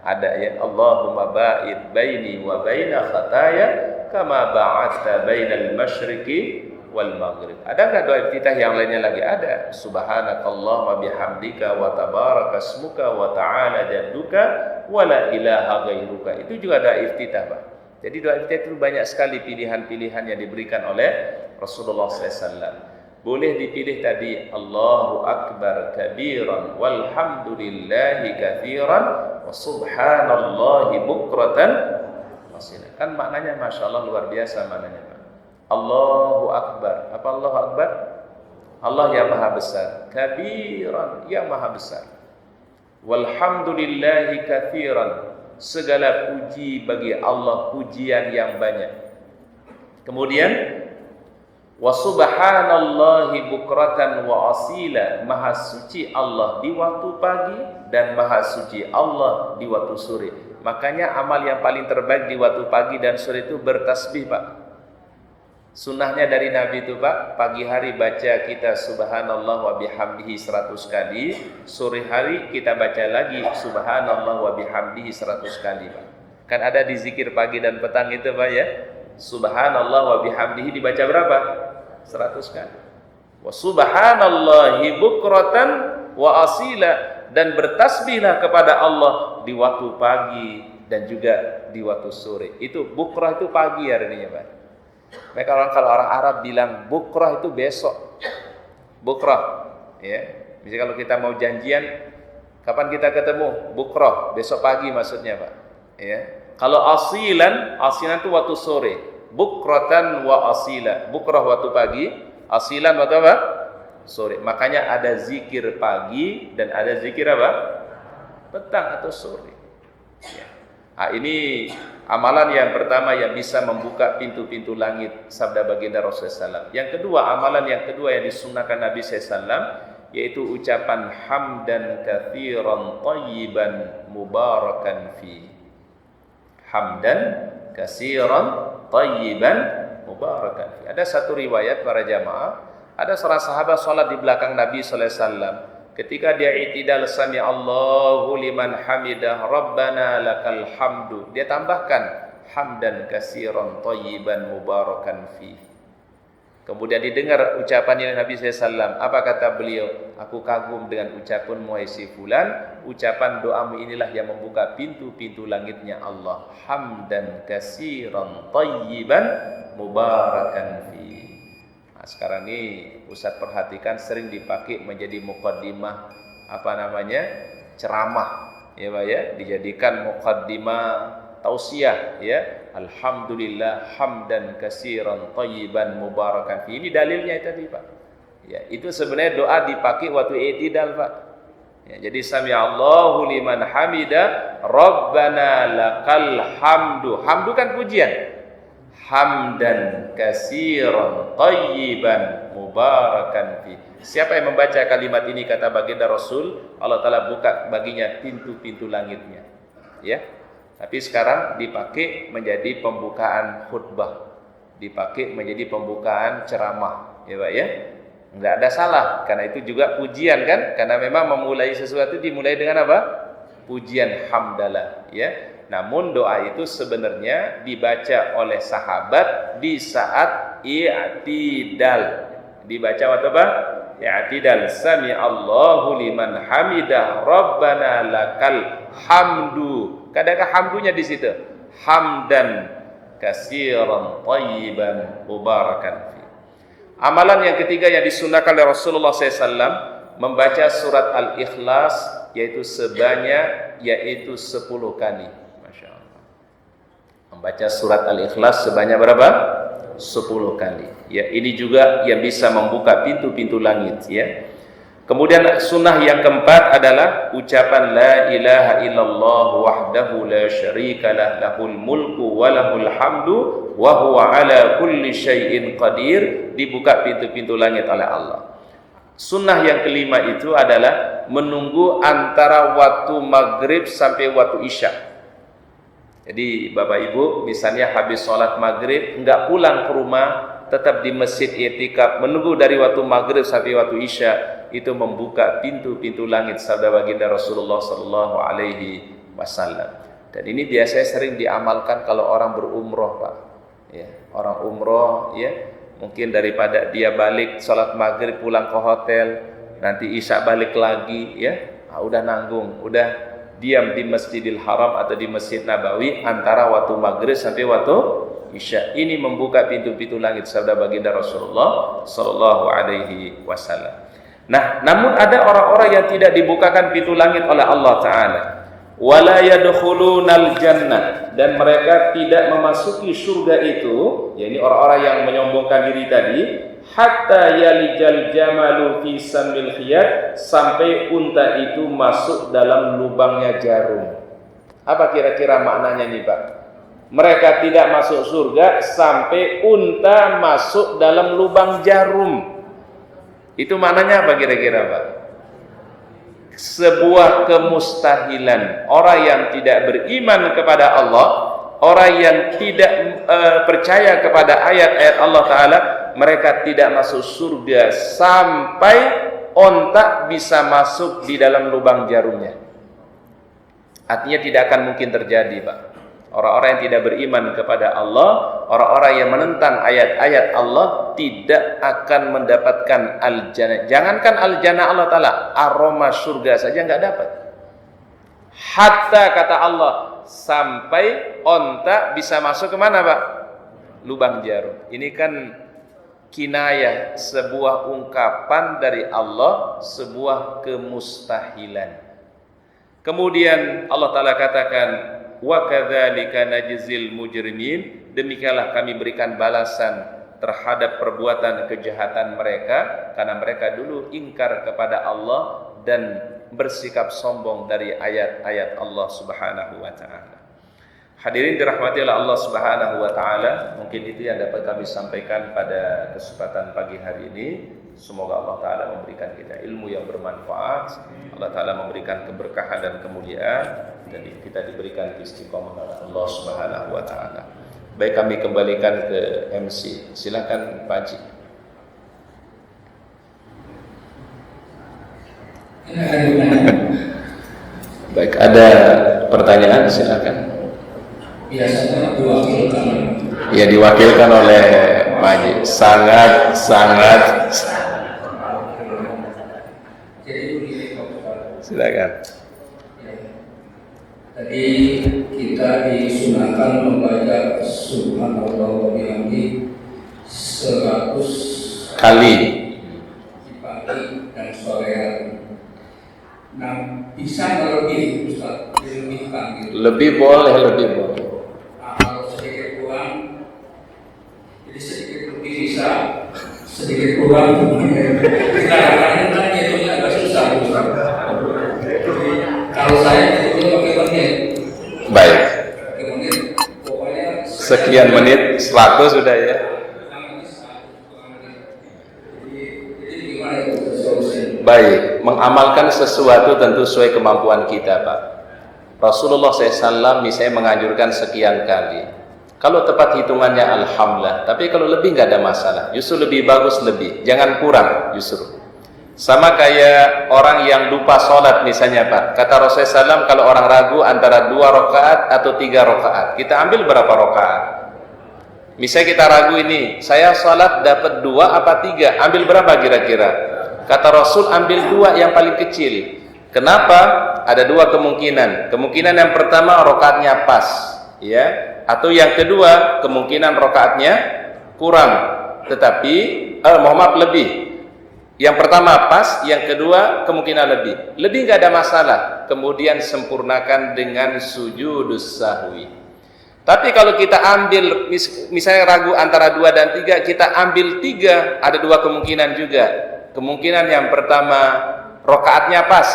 Ada, ya. Allahumma ba'id baini wa baina khataya kama ba'adta bainal masyriqi wal maghrib. Ada enggak doa iftitah yang lainnya lagi? Ada. Subhanakallahumma bihamdika wa tabaraka ismuka wa ta'ala jadduka wa la ilaha ghairuka. Itu juga doa iftitah, Pak. Jadi doa iftitah itu banyak sekali pilihan-pilihan yang diberikan oleh Rasulullah SAW. Boleh dipilih tadi Allahu Akbar kabiran walhamdulillahi katsiran wa subhanallahi bukratan wasila. Kan maknanya Masya Allah luar biasa maknanya, Pak. Allahu Akbar. Apa Allahu Akbar? Allah yang maha besar. Kabiran, yang maha besar. Walhamdulillahi katsiran. Segala puji bagi Allah, pujian yang banyak. Kemudian wa subhanallahi bukratan wa asila, maha suci Allah di waktu pagi dan maha suci Allah di waktu sore. Makanya amal yang paling terbaik di waktu pagi dan sore itu bertasbih, Pak. Sunnahnya dari Nabi itu, Pak, pagi hari baca kita subhanallah wa bihamdihi 100 kali, sore hari kita baca lagi subhanallah wa bihamdihi 100 kali, Pak. Kan ada di zikir pagi dan petang itu, Pak, ya. Subhanallah wa bihamdihi dibaca berapa? 100 kali. Wa subhanallahi bukratan wa asila, dan bertasbihlah kepada Allah di waktu pagi dan juga di waktu sore. Itu bukrah itu pagi artinya, Pak. Mereka kalau orang Arab bilang bukrah itu besok. Bukrah, ya. Misalnya kalau kita mau janjian, kapan kita ketemu? Bukroh, besok pagi maksudnya Pak. Ya. Kalau asilan itu waktu sore. Bukrotan wa asila. Bukroh waktu pagi, asilan waktu apa? Sore. Makanya ada zikir pagi dan ada zikir apa? Petang atau sore. Ya. Nah, ini amalan yang pertama yang bisa membuka pintu-pintu langit, sabda baginda Rasulullah SAW. Yang kedua, amalan yang kedua yang disunnahkan Nabi SAW, yaitu ucapan hamdan katsiran thayyiban mubarakan fi. Hamdan katsiran thayyiban mubarakan fi. Ada satu riwayat para jamaah, ada seorang sahabat salat di belakang Nabi sallallahu alaihi wasallam. Ketika dia i'tidal, sami Allahu liman hamidah rabbana lakal hamdu, dia tambahkan hamdan katsiran thayyiban mubarakan fi. Kemudian didengar ucapan ini Nabi SAW. Apa kata beliau? Aku kagum dengan ucapanmu wahai si fulan. Ucapan doamu inilah yang membuka pintu-pintu langitnya Allah. Hamdan katsiran thayyiban mubarakan fi. Nah, sekarang ini Ustaz perhatikan sering dipakai menjadi muqaddimah ceramah, ya Pak ya, dijadikan muqaddimah tausiah ya. Alhamdulillah hamdan katsiran thayyiban mubarakan fi. Ini dalilnya tadi Pak. Ya, itu sebenarnya doa dipakai waktu i'tidal Pak. Ya, jadi sami Allahu liman hamida rabbana lakal hamdu. Hamdu kan pujian. Hamdan katsiran thayyiban mubarakan fi. Siapa yang membaca kalimat ini, kata baginda Rasul, Allah Ta'ala buka baginya pintu-pintu langitnya. Ya. Tapi sekarang dipakai menjadi pembukaan khutbah, dipakai menjadi pembukaan ceramah, ya Pak ya. Enggak ada salah, karena itu juga pujian kan? Karena memang memulai sesuatu dimulai dengan apa? Pujian, hamdalah, ya. Namun doa itu sebenarnya dibaca oleh sahabat di saat i'tidal. Dibaca waktu apa? I'tidal. Sami Allahu liman hamidah rabbana lakal hamdu. Kadang hamdunya di situ. Hamdan katsiran thayyiban mubarakan fi. Amalan yang ketiga yang disunahkan oleh Rasulullah SAW, membaca surat Al-Ikhlas yaitu 10 kali. Masya Allah. Membaca surat Al-Ikhlas sebanyak berapa? 10 kali. Ya, ini juga yang bisa membuka pintu-pintu langit ya. Kemudian sunnah yang keempat adalah ucapan la ilaha illallah wahdahu la syarikalah lahul mulku wa lahul hamdu wa huwa ala kulli syai'in qadir, dibuka pintu-pintu langit oleh Allah. Sunnah yang kelima itu adalah menunggu antara waktu maghrib sampai waktu isya. Jadi Bapak Ibu misalnya habis sholat maghrib enggak pulang ke rumah, tetap di masjid i'tikaf menunggu dari waktu maghrib sampai waktu isya, itu membuka pintu-pintu langit, sabda baginda Rasulullah sallallahu alaihi wasallam. Dan ini biasanya sering diamalkan kalau orang berumroh Pak. Ya, orang umroh ya, mungkin daripada dia balik sholat maghrib pulang ke hotel, nanti isya balik lagi ya, udah nanggung, udah diam di Masjidil Haram atau di Masjid Nabawi antara waktu maghrib sampai waktu isya. Ini membuka pintu-pintu langit, sabda baginda Rasulullah sallallahu alaihi wasallam. Nah, namun ada orang-orang yang tidak dibukakan pintu langit oleh Allah Ta'ala. Wala yadkhulunal jannah, dan mereka tidak memasuki surga itu, yakni orang-orang yang menyombongkan diri tadi, hatta yalijal jamalu fi samil khiyat, sampai unta itu masuk dalam lubangnya jarum. Apa kira-kira maknanya nih Pak? Mereka tidak masuk surga sampai unta masuk dalam lubang jarum. Itu maknanya apa kira-kira Pak? Sebuah kemustahilan. Orang yang tidak beriman kepada Allah, orang yang tidak percaya kepada ayat-ayat Allah Ta'ala, mereka tidak masuk surga sampai onta bisa masuk di dalam lubang jarumnya. Artinya tidak akan mungkin terjadi Pak. Orang-orang yang tidak beriman kepada Allah, orang-orang yang menentang ayat-ayat Allah, tidak akan mendapatkan al-jannah. Jangankan al-jannah Allah Ta'ala, aroma surga saja nggak dapat. Hatta kata Allah, sampai onta bisa masuk kemana Pak? Lubang jarum. Ini kan kinayah, sebuah ungkapan dari Allah, sebuah kemustahilan. Kemudian Allah Ta'ala katakan, wa kadzalika najzil mujrimin, demikianlah kami berikan balasan terhadap perbuatan kejahatan mereka, karena mereka dulu ingkar kepada Allah dan bersikap sombong dari ayat-ayat Allah Subhanahu wa taala. Hadirin dirahmati oleh Allah Subhanahu wa taala, mungkin itu yang dapat kami sampaikan pada kesempatan pagi hari ini. Semoga Allah Ta'ala memberikan kita ilmu yang bermanfaat, Allah Ta'ala memberikan keberkahan dan kemuliaan, dan kita diberikan istiqomah oleh Allah Subhanahu wa taala. Baik, kami kembalikan ke MC. Silakan Pak Haji. Baik, ada pertanyaan, silakan. Biasanya diwakilkan. Ya, diwakilkan oleh Pak Haji. Sangat. Jadi begini Pak. Silakan. Tadi kita disunahkan membaca Subhanallah wa bihamdi 100 Kali. di pagi dan sore hari. Nah, bisa nggak lebih, Ustaz? Dilebihkan gitu. Lebih boleh. Nah, kalau sedikit kurang, jadi sedikit lebih bisa, sedikit kurang. Kadang-kadang kan hitungnya agak susah, Ustaz. Kalau saya hitungnya pakai menit. Baik. Pakai menit, pokoknya Sekian menit, 100 sudah ya. Jadi gimana itu solusinya? Baik, mengamalkan sesuatu tentu sesuai kemampuan kita, Pak. Rasulullah SAW misalnya menganjurkan sekian kali. Kalau tepat hitungannya alhamdulillah, tapi kalau lebih nggak ada masalah. Justru lebih bagus lebih, jangan kurang justru. Sama kayak orang yang lupa sholat misalnya, Pak. Kata Rasulullah SAW, kalau orang ragu antara 2 rakaat atau 3 rakaat, kita ambil berapa rakaat? Misalnya kita ragu ini, saya sholat dapat 2 apa 3, ambil berapa kira-kira? Kata Rasul, ambil 2 yang paling kecil. Kenapa? Ada 2 kemungkinan. Kemungkinan yang pertama rakaatnya pas, ya. Atau yang kedua kemungkinan rakaatnya kurang, tetapi lebih. Yang pertama pas, yang kedua kemungkinan lebih. Lebih nggak ada masalah. Kemudian sempurnakan dengan sujudus sahwi. Tapi kalau kita ambil, misalnya ragu antara 2 dan 3, kita ambil 3, ada 2 kemungkinan juga. Kemungkinan yang pertama rakaatnya pas,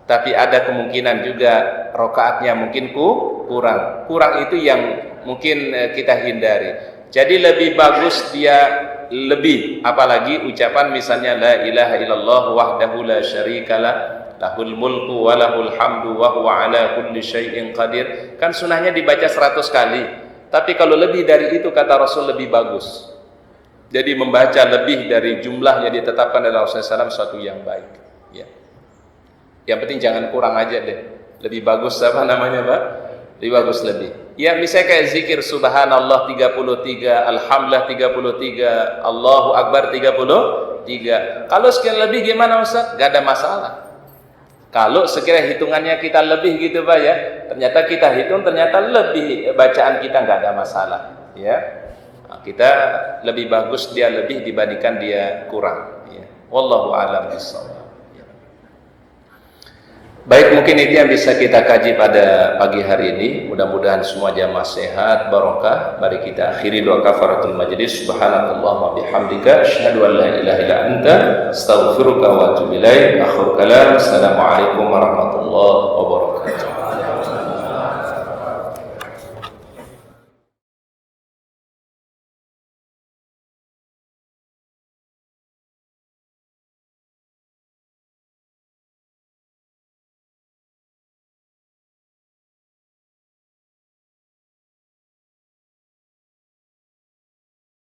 tapi ada kemungkinan juga rakaatnya mungkin kurang. Kurang itu yang mungkin kita hindari. Jadi lebih bagus dia lebih, apalagi ucapan misalnya la ilaha illallah wahdahu la syarikalah lahul mulku wa lahul hamdu wa huwa ala kulli syai'in qadir. Kan sunahnya dibaca 100 kali. Tapi kalau lebih dari itu kata Rasul lebih bagus. Jadi membaca lebih dari jumlah yang ditetapkan oleh Rasulullah SAW suatu yang baik, ya. Yang penting jangan kurang aja deh. Lebih bagus apa namanya, Pak? Lebih bagus lebih. Ya, misalnya kayak zikir subhanallah 33, alhamdulillah 33, Allahu akbar 33. Kalau sekian lebih gimana, Ustaz? Gak ada masalah. Kalau sekiranya hitungannya kita lebih gitu, Pak, ya. Ternyata kita hitung ternyata lebih, bacaan kita gak ada masalah, ya. Nah, kita lebih bagus dia lebih dibandingkan dia kurang, ya. Wallahu a'lam bishawab. Baik, mungkin itu yang bisa kita kaji pada pagi hari ini. Mudah-mudahan semua jamaah sehat, barokah. Mari kita akhiri doa kafaratul majlis. Subhanakallahumma bihamdika asyhadu an la ilaha illa anta astaghfiruka wa atubu ilaik. Akhir kalam. Assalamualaikum warahmatullahi wabarakatuh.